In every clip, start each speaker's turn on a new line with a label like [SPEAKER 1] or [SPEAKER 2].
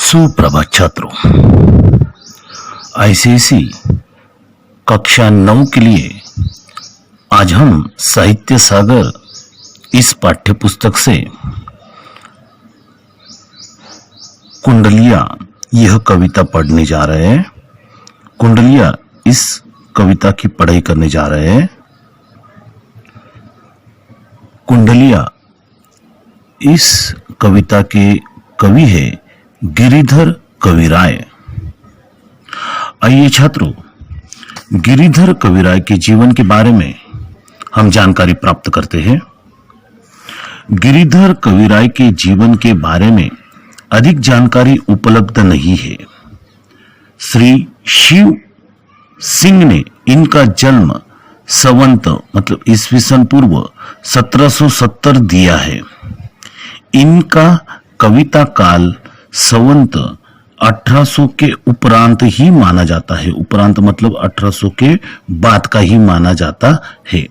[SPEAKER 1] सुप्रभात छात्रों, आईसीएसई कक्षा 9 के लिए आज हम साहित्य सागर इस पाठ्य पुस्तक से कुंडलिया यह कविता पढ़ने जा रहे हैं। कुंडलिया इस कविता की पढ़ाई करने जा रहे हैं। कुंडलिया इस कविता के कवि है गिरिधर कविराय। आइए छात्रों, गिरिधर कविराय के जीवन के बारे में हम जानकारी प्राप्त करते हैं। गिरिधर कविराय के जीवन के बारे में अधिक जानकारी उपलब्ध नहीं है। श्री शिव सिंह ने इनका जन्म संवत मतलब ईस्वी सन पूर्व 1770 दिया है। इनका कविता काल संवत 1800 के उपरांत ही माना जाता है। उपरांत मतलब 1800 के बाद का ही माना जाता है।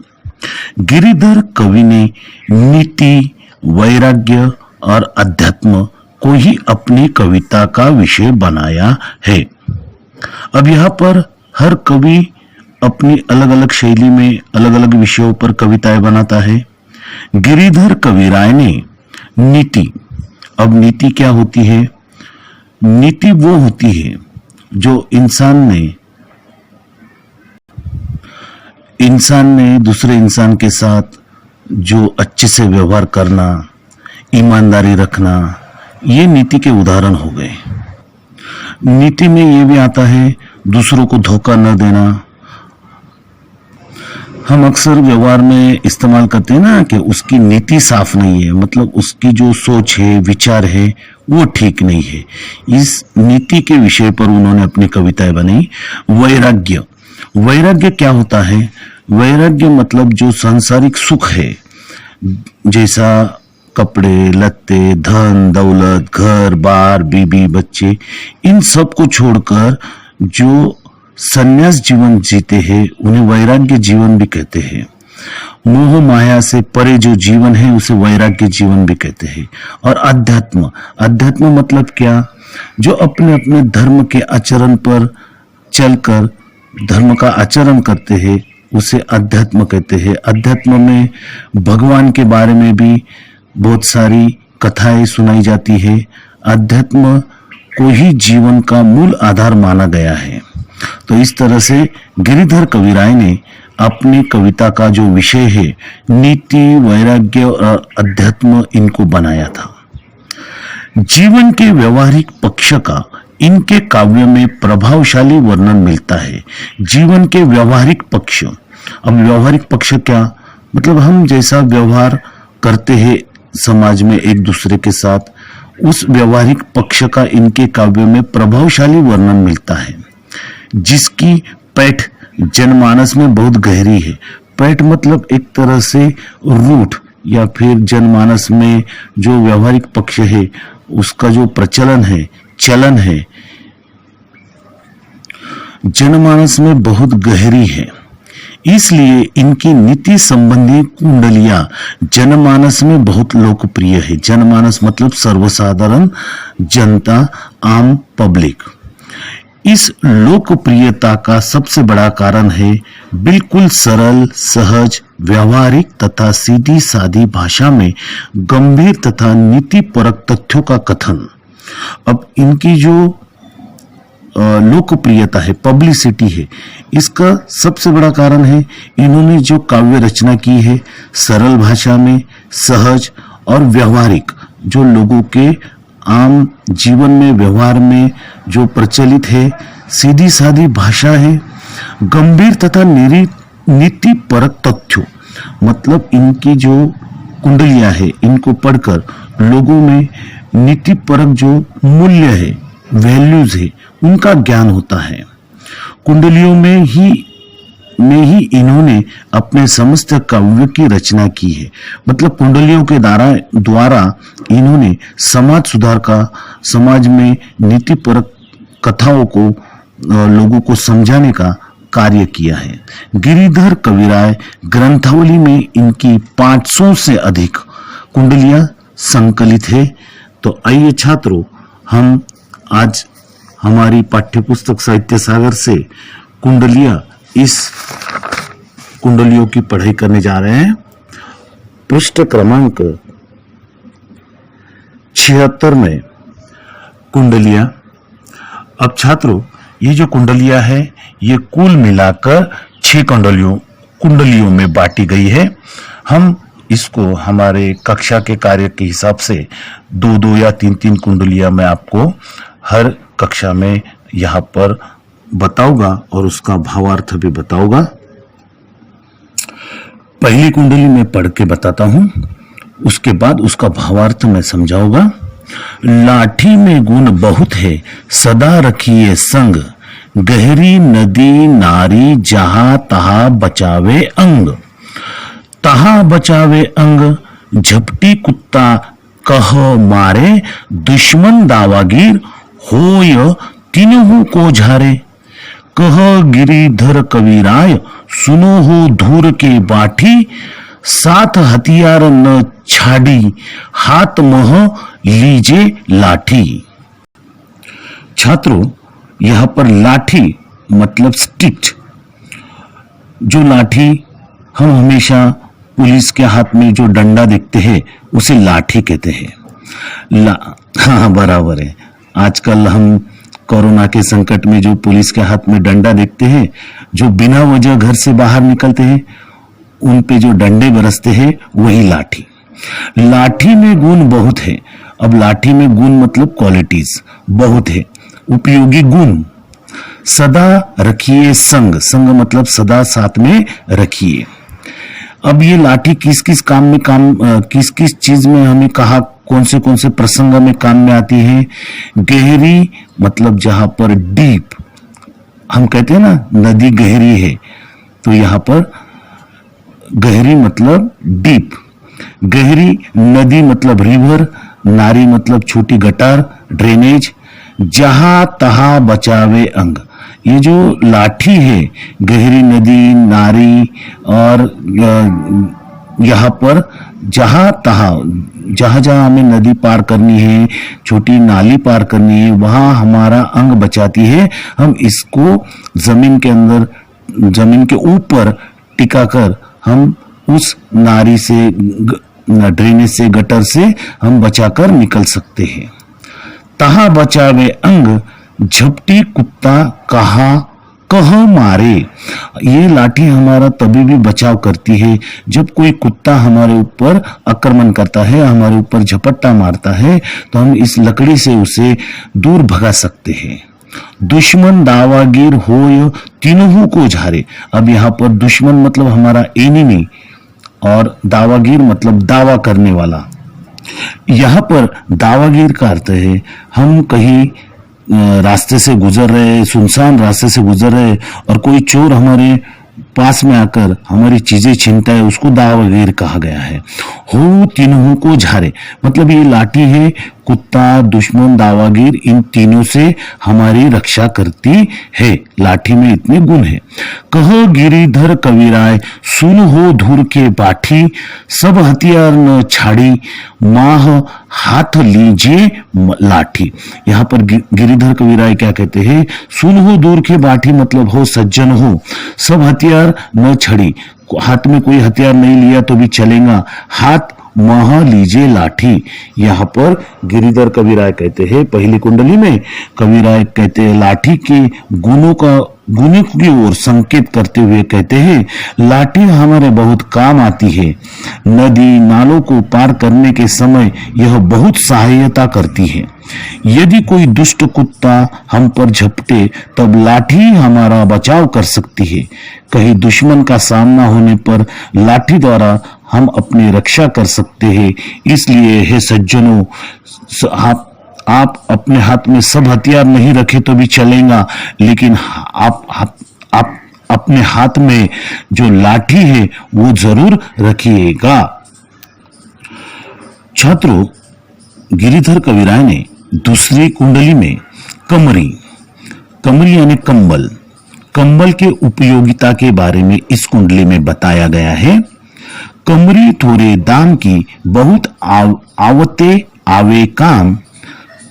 [SPEAKER 1] गिरिधर कवि ने नीति, वैराग्य और अध्यात्म को ही अपनी कविता का विषय बनाया है। अब यहाँ पर हर कवि अपनी अलग अलग शैली में अलग अलग विषयों पर कविताएं बनाता है। गिरिधर कविराय ने नीति, अब नीति क्या होती है? नीति वो होती है जो इंसान ने दूसरे इंसान के साथ जो अच्छे से व्यवहार करना, ईमानदारी रखना, ये नीति के उदाहरण हो गए। नीति में ये भी आता है दूसरों को धोखा न देना। हम अक्सर व्यवहार में इस्तेमाल करते हैं ना कि उसकी नीति साफ नहीं है, मतलब उसकी जो सोच है, विचार है, वो ठीक नहीं है। इस नीति के विषय पर उन्होंने अपनी कविताएं बनाई। वैराग्य, वैराग्य क्या होता है? वैराग्य मतलब जो सांसारिक सुख है, जैसा कपड़े लत्ते, धन दौलत, घर बार, बीबी बच्चे, इन सब को छोड़कर जो संन्यास जीवन जीते हैं उन्हें वैराग्य जीवन भी कहते हैं। मोह माया से परे जो जीवन है उसे वैराग्य जीवन भी कहते हैं। और अध्यात्म, अध्यात्म मतलब क्या? जो अपने अपने धर्म के आचरण पर चलकर धर्म का आचरण करते हैं उसे अध्यात्म कहते हैं। अध्यात्म में भगवान के बारे में भी बहुत सारी कथाएं सुनाई जाती है। अध्यात्म को ही जीवन का मूल आधार माना गया है। तो इस तरह से गिरिधर कविराय ने अपनी कविता का जो विषय है नीति, वैराग्य और अध्यात्म, इनको बनाया था। जीवन के व्यवहारिक पक्ष का इनके काव्य में प्रभावशाली वर्णन मिलता है। जीवन के व्यवहारिक पक्ष, अब व्यवहारिक पक्ष क्या मतलब? हम जैसा व्यवहार करते हैं समाज में एक दूसरे के साथ, उस व्यवहारिक पक्ष का इनके काव्य में प्रभावशाली वर्णन मिलता है, जिसकी पैठ जनमानस में बहुत गहरी है। पैठ मतलब एक तरह से रूट या फिर जनमानस में जो व्यवहारिक पक्ष है उसका जो प्रचलन है, चलन है, जनमानस में बहुत गहरी है। इसलिए इनकी नीति संबंधी कुंडलियां जनमानस में बहुत लोकप्रिय है। जनमानस मतलब सर्वसाधारण जनता, आम पब्लिक। इस लोकप्रियता का सबसे बड़ा कारण है बिल्कुल सरल, सहज, व्यवहारिक तथा सीधी सादी भाषा में गंभीर तथा नीतिपरक तथ्यों का कथन। अब इनकी जो लोकप्रियता है, पब्लिसिटी है, इसका सबसे बड़ा कारण है इन्होंने जो काव्य रचना की है सरल भाषा में, सहज और व्यवहारिक, जो लोगों के आम जीवन में व्यवहार में जो प्रचलित है, सीधी सादी भाषा है। गंभीर तथा नीतिपरक तथ्यों मतलब इनकी जो कुंडलियां है इनको पढ़कर लोगों में नीतिपरक जो मूल्य है, वैल्यूज है, उनका ज्ञान होता है। कुंडलियों में ही इन्होंने अपने समस्त काव्य की रचना की है। मतलब कुंडलियों के द्वारा इन्होंने समाज सुधार का, समाज में नीतिपरक कथाओं को लोगों को समझाने का कार्य किया है। गिरिधर कविराय ग्रंथावली में इनकी 500 से अधिक कुंडलियां संकलित है। तो आइए छात्रों, हम आज हमारी पाठ्यपुस्तक साहित्य सागर से कुंडलियां, इस कुंडलियों की पढ़ाई करने जा रहे हैं। पृष्ठ क्रमांक 76 में कुंडलियां। अब छात्रों, ये जो कुंडलियां है ये कुल मिलाकर 6 कुंडलियों में बांटी गई है। हम इसको हमारे कक्षा के कार्य के हिसाब से 2-2 या 3-3 कुंडलियां मैं आपको हर कक्षा में यहाँ पर बताऊंगा और उसका भावार्थ भी बताऊंगा। पहली कुंडली में पढ़ के बताता हूं, उसके बाद उसका भावार्थ मैं समझाऊंगा। लाठी में गुण बहुत है, सदा रखिए संग, गहरी नदी नारी जहां तहा बचावे अंग। तहा बचावे अंग, झपटी कुत्ता कह मारे, दुश्मन दावागीर होय तीनहु को झारे। कह गिरिधर कविराय, सुनो हो धूर के बाठी, साथ हथियार न छाड़ी, हाथ मह लीजे लाठी। छात्रों, यहां पर लाठी मतलब स्टिक। जो लाठी हम हमेशा पुलिस के हाथ में जो डंडा देखते हैं उसे लाठी कहते हैं। हाँ, बराबर है। आजकल हम कोरोना के संकट में जो पुलिस के हाथ में डंडा देखते हैं, जो बिना वजह घर से बाहर निकलते हैं, उन पे जो डंडे बरसते हैं वही लाठी। लाठी में गुण बहुत है। अब लाठी में गुण मतलब क्वालिटीज बहुत है, उपयोगी गुण। सदा रखिए संग, संग मतलब सदा साथ में रखिए। अब ये लाठी किस किस चीज में हमें कहा, कौन से प्रसंग में काम में आती है। गहरी मतलब जहां पर डीप, हम कहते हैं ना नदी गहरी है, तो यहां पर गहरी मतलब डीप। गहरी नदी मतलब रिवर, नारी मतलब छोटी गटार, ड्रेनेज। जहां तहा बचावे अंग, ये जो लाठी है, गहरी नदी, नारी और यहाँ पर जहां तहा, जहां जहां हमें नदी पार करनी है, छोटी नाली पार करनी है, वहां हमारा अंग बचाती है। हम इसको जमीन के अंदर, जमीन के ऊपर टिकाकर हम उस नारी से, ड्रेनेज से, गटर से हम बचाकर निकल सकते हैं। तहा बचावे अंग, झपटी कुत्ता कह मारे। ये लाठी हमारा तभी भी बचाव करती है जब कोई कुत्ता हमारे ऊपर आक्रमण करता है, हमारे ऊपर झपट्टा मारता है, तो हम इस लकड़ी से उसे दूर भगा सकते हैं। दुश्मन दावागीर होय तीनों को झारे। अब यहाँ पर दुश्मन मतलब हमारा एनिमी और दावागीर मतलब दावा करने वाला। यहाँ पर दावागीर का अर्थ है हम कहीं रास्ते से गुजर रहे, सुनसान रास्ते से गुजर रहे और कोई चोर हमारे पास में आकर हमारी चीजें छीनता है, उसको दावागीर कहा गया है। हो तीनों को झारे मतलब ये लाठी है, कुत्ता, दुश्मन, दावागीर, इन तीनों से हमारी रक्षा करती है। लाठी में इतने गुण है। कह गिरिधर कविराय, सुन हो धूर के बाठी, सब हथियार न छाड़ी, माह हाथ लीजिए लाठी। यहाँ पर गिरिधर कविराय क्या कहते हैं, सुन हो दूर के बाठी मतलब हो सज्जन हो, सब हथियार न छड़ी, हाथ में कोई हथियार नहीं लिया तो भी चलेगा, हाथ मह लीजिए लाठी। यहाँ पर गिरिधर कविराय कहते हैं, पहली कुंडली में कविराय कहते हैं लाठी के गुणों की ओर संकेत करते हुए कहते हैं, लाठी हमारे बहुत काम आती है। नदी नालों को पार करने के समय यह बहुत सहायता करती है। यदि कोई दुष्ट कुत्ता हम पर झपटे तब लाठी हमारा बचाव कर सकती है। कहीं दुश्मन का सामना होने पर लाठी द्वारा हम अपनी रक्षा कर सकते हैं। इसलिए हे सज्जनों, आप अपने हाथ में सब हथियार नहीं रखे तो भी चलेगा, लेकिन आप अपने हाथ में जो लाठी है वो जरूर रखिएगा। छात्रों, गिरिधर कविराय ने दूसरी कुंडली में कमरी यानी कंबल के उपयोगिता के बारे में इस कुंडली में बताया गया है। कमरी थोड़े दाम की, बहुत आवते आवे काम,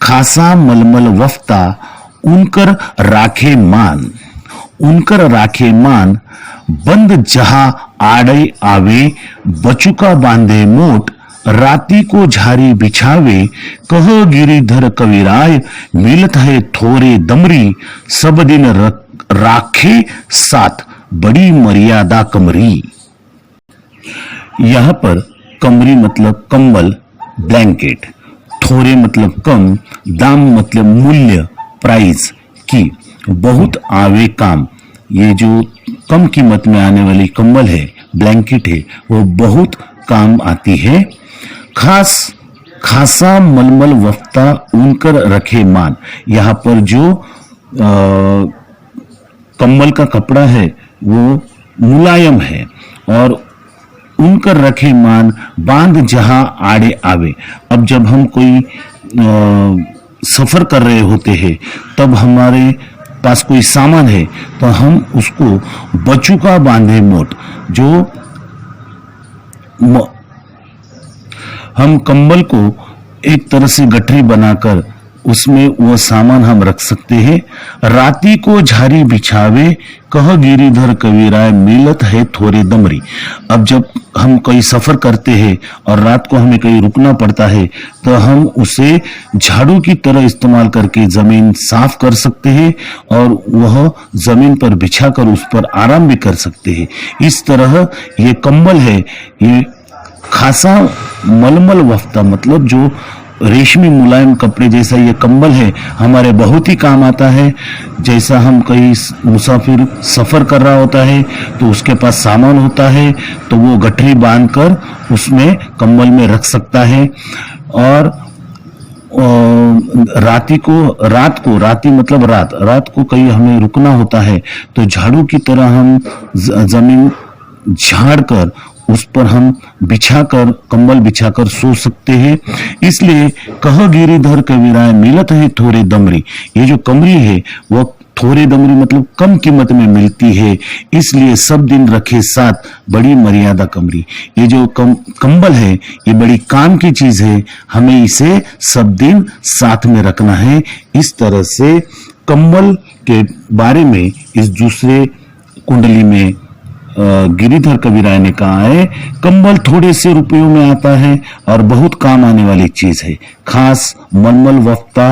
[SPEAKER 1] खासा मलमल वफ्ता उनकर राखे मान, उनकर राखे मान, बंद जहां आड़े आवे, बचुका बांधे मोट, राती को झारी बिछावे, कह गिरिधर कविराय, मिलत है थोरे दमरी, सब दिन राखे साथ, बड़ी मर्यादा कमरी। यहां पर कमरी मतलब कंबल, ब्लैंकेट, थोड़े मतलब कम, दाम मतलब मूल्य, प्राइस की, बहुत आवे काम, ये जो कम कीमत में आने वाली कंबल है, ब्लैंकेट है, वो बहुत काम आती है। खासा मलमल वफ्ता उनकर रखे मान, यहाँ पर जो कंबल का कपड़ा है वो मुलायम है, और उनकर रखे मान, बांध जहां आड़े आवे। अब जब हम कोई सफर कर रहे होते हैं तब हमारे पास कोई सामान है तो हम उसको बचुका बांधे मोट, जो हम कंबल को एक तरह से गठरी बनाकर उसमें वो सामान हम रख सकते हैं। राती को झारी बिछावे, कह गिरिधर कविराय, मिलत है थोड़े दमरी। अब जब हम कहीं सफर करते हैं और रात को हमें कहीं रुकना पड़ता है तो हम उसे झाड़ू की तरह इस्तेमाल करके जमीन साफ कर सकते हैं और वह जमीन पर बिछाकर उस पर आराम भी कर सकते हैं। इस तरह ये कंबल है, ये खासा मलमल वफ्ता मतलब जो रेशमी मुलायम कपड़े जैसा ये कंबल है, हमारे बहुत ही काम आता है। जैसा हम कहीं मुसाफिर सफर कर रहा होता है तो उसके पास सामान होता है तो वो गठरी बांधकर उसमें कंबल में रख सकता है। और राती मतलब रात को कहीं हमें रुकना होता है तो झाड़ू की तरह हम जमीन झाड़ कर उस पर हम बिछाकर कंबल बिछाकर सो सकते हैं। इसलिए कह गिरिधर कविराय, मिलत है थोड़े दमरी, ये जो कमरी है वो थोड़े दमरी मतलब कम कीमत में मिलती है, इसलिए सब दिन रखे साथ, बड़ी मर्यादा कमरी। ये जो कंबल है ये बड़ी काम की चीज है, हमें इसे सब दिन साथ में रखना है। इस तरह से कंबल के बारे में इस दूसरे कुंडली में गिरिधर कविराय ने कहा है, कंबल थोड़े से रुपयों में आता है और बहुत काम आने वाली चीज है। खास मलमल वफ्ता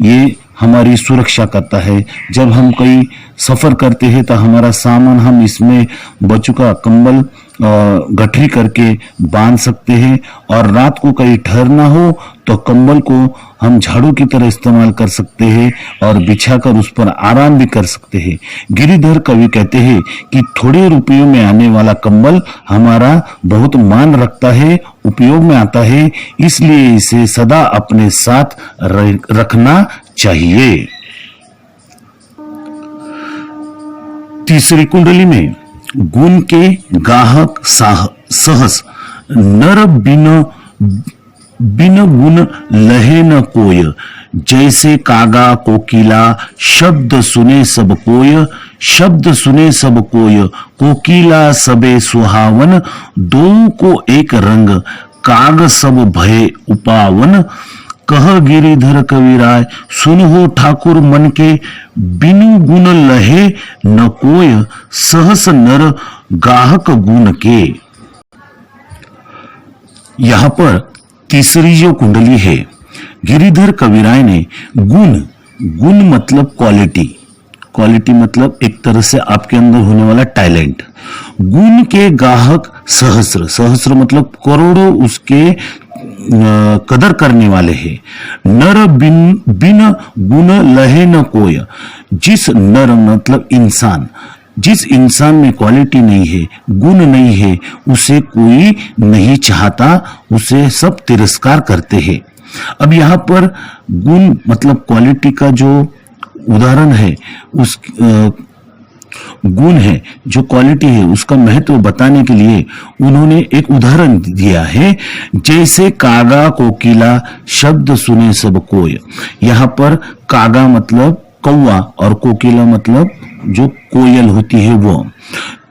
[SPEAKER 1] ये हमारी सुरक्षा करता है। जब हम कहीं सफर करते हैं तो हमारा सामान हम इसमें बचुका कंबल गठरी करके बांध सकते हैं, और रात को कहीं ठहरना हो तो कंबल को हम झाड़ू की तरह इस्तेमाल कर सकते हैं और बिछाकर उस पर आराम भी कर सकते हैं। गिरिधर कवि कहते हैं कि थोड़े रुपयों में आने वाला कंबल हमारा बहुत मान रखता है, उपयोग में आता है, इसलिए इसे सदा अपने साथ रखना चाहिए। तीसरी कुंडली में गुण के गाहक सहस, नर बिन गुण लहे न कोय, जैसे कागा कोकिला, शब्द सुने सब कोय, शब्द सुने सब कोय, कोकिला सबे सुहावन, दो को एक रंग, काग सब भय उपावन, कह गिरिधर कविराय, सुनहो ठाकुर मन के, बिनु गुण लहे न कोय, सहस नर गाहक गुण के। यहां पर तीसरी जो कुंडली है, गिरिधर कविराय ने गुण मतलब क्वालिटी मतलब एक तरह से आपके अंदर होने वाला टैलेंट, गुण के गाहक सहस्र मतलब करोड़ों उसके कदर करने वाले हैं। नर बिन गुण लहे न कोय, जिस नर मतलब इंसान, जिस इंसान में क्वालिटी नहीं है, गुण नहीं है, उसे कोई नहीं चाहता, उसे सब तिरस्कार करते हैं। अब यहाँ पर गुण मतलब क्वालिटी का जो उदाहरण है, उस गुण है जो क्वालिटी है उसका महत्व बताने के लिए उन्होंने एक उदाहरण दिया है, जैसे कागा कोकिला, शब्द सुने सब कोय। यहाँ पर कागा मतलब कौवा और कोकिला मतलब जो कोयल होती है वो।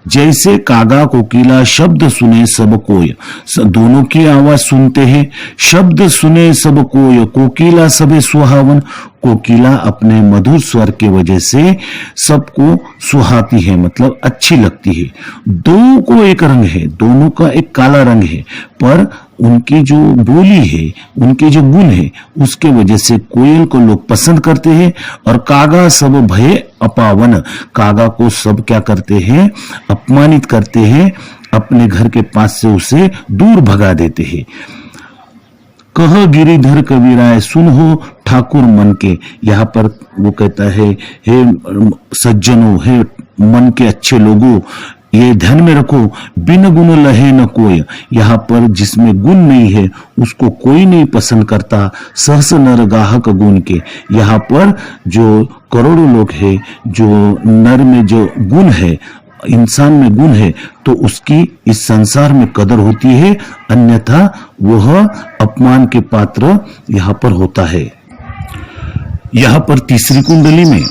[SPEAKER 1] जैसे कागा कोकिला शब्द सुने सब कोय, दोनों की आवाज सुनते हैं। शब्द सुने सब कोय, कोकिला सबे सुहावन, कोकिला अपने मधुर स्वर के वजह से सबको सुहाती है, मतलब अच्छी लगती है। दो को एक रंग है, दोनों का एक काला रंग है, पर उनकी जो बोली है, उनके जो गुण है, उसके वजह से कोयल को लोग पसंद करते हैं। और कागा सब भय अपावन, कागा को सब क्या करते हैं, अपमानित करते हैं, अपने घर के पास से उसे दूर भगा देते हैं। कह गिरिधर कबीराय सुन हो ठाकुर मन के, यहाँ पर वो कहता है, हे सज्जनों, हे मन के अच्छे लोगों, ये ध्यान में रखो, बिन गुण लहे न कोय, यहाँ पर जिसमें गुण नहीं है उसको कोई नहीं पसंद करता। सहस नर गाहक गुण के, यहाँ पर जो करोड़ों लोग हैं, जो नर में जो गुण है, इंसान में गुण है, तो उसकी इस संसार में कदर होती है, अन्यथा वह अपमान के पात्र यहाँ पर होता है। यहाँ पर तीसरी कुंडली में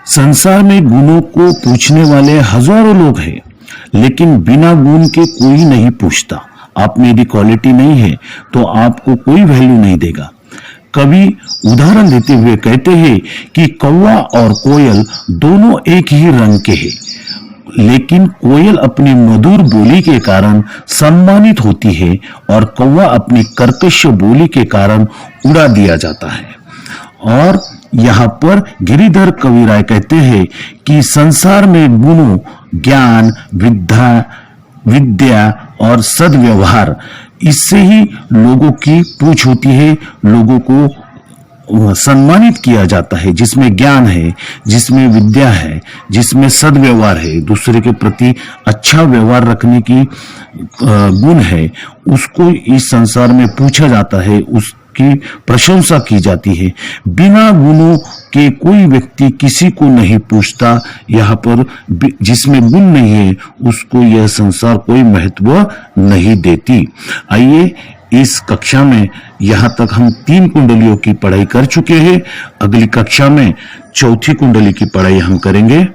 [SPEAKER 1] संसार में गुणों को पूछने वाले हजारों लोग हैं, लेकिन बिना गुण के कोई नहीं पूछता। आप में यदि क्वालिटी नहीं है तो आपको कोई वैल्यू नहीं देगा। कवि उदाहरण देते हुए कहते हैं कि कौवा और कोयल दोनों एक ही रंग के हैं, लेकिन कोयल अपनी मधुर बोली के कारण सम्मानित होती है और कौवा अपनी कर्कश बोली के कारण उड़ा दिया जाता है। और यहाँ पर गिरिधर कविराय कहते हैं कि संसार में गुणों, ज्ञान, विद्या और सद्व्यवहार, इससे ही लोगों की पूछ होती है, लोगों को सम्मानित किया जाता है। जिसमें ज्ञान है, जिसमें विद्या है, जिसमें सद्व्यवहार है, दूसरे के प्रति अच्छा व्यवहार रखने की गुण है, उसको इस संसार में पूछा जाता है, उसकी प्रशंसा की जाती है। बिना गुणों के कोई व्यक्ति किसी को नहीं पूछता। यहाँ पर जिसमें गुण नहीं है उसको यह संसार कोई महत्व नहीं देती। आइए, इस कक्षा में यहाँ तक हम 3 कुंडलियों की पढ़ाई कर चुके हैं। अगली कक्षा में चौथी कुंडली की पढ़ाई हम करेंगे।